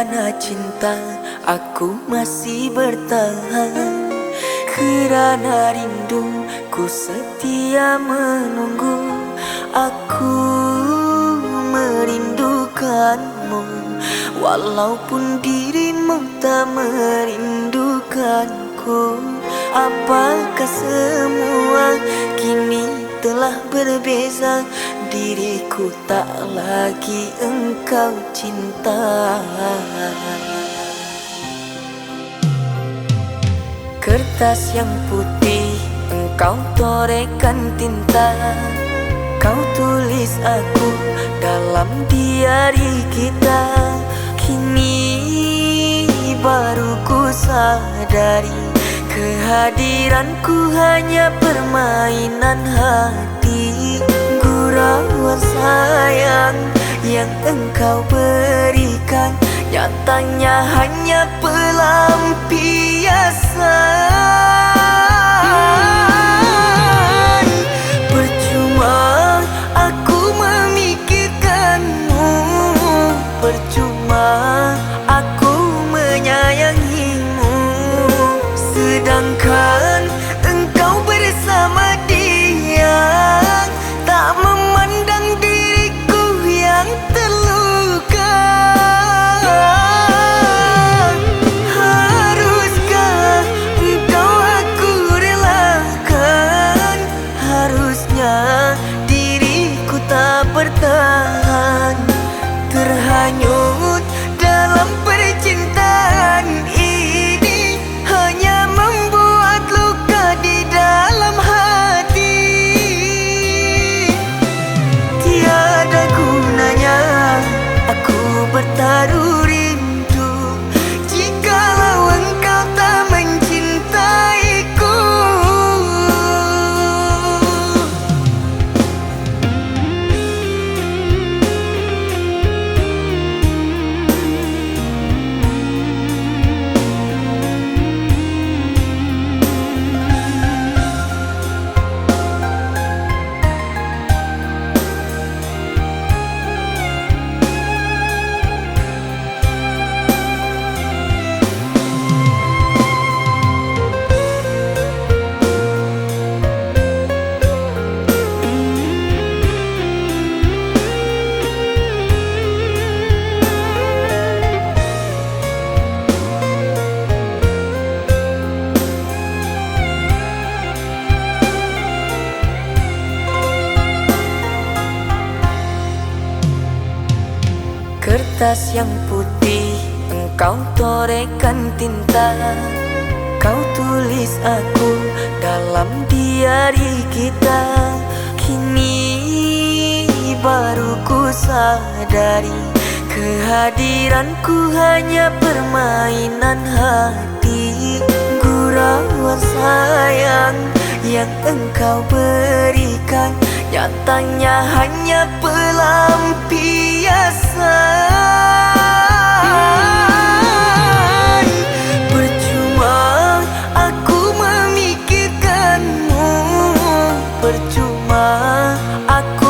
Kerana cinta aku masih bertahan, kerana rindu ku setia menunggu. Aku merindukanmu walaupun dirimu tak merindukanku. Apakah semua kini telah berbeza? Diriku tak lagi engkau cinta. Kertas yang putih engkau torehkan tinta, kau tulis aku dalam diari kita. Kini baru ku sadari kehadiranku hanya permainan hati. Gurauan sayang yang engkau berikan nyatanya hanya pelampiasan. Percuma aku memikirkanmu, percuma aku menyayangimu, sedangkan engkau bersama dia, tak memandang diriku yang terluka. Haruskah engkau aku relakan? Harusnya diriku tak bertahan, terhanyut dalam percintaan ini, hanya membuat luka di dalam hati. Tiada gunanya aku bertaruh rindu jikalau engkau tak mencintaiku. Kertas yang putih engkau torehkan tinta, kau tulis aku dalam diari kita. Kini baru ku sadari kehadiranku hanya permainan hati. Gurauan sayang yang engkau berikan nyatanya hanya pelampiasan. Percuma aku memikirkanmu, percuma aku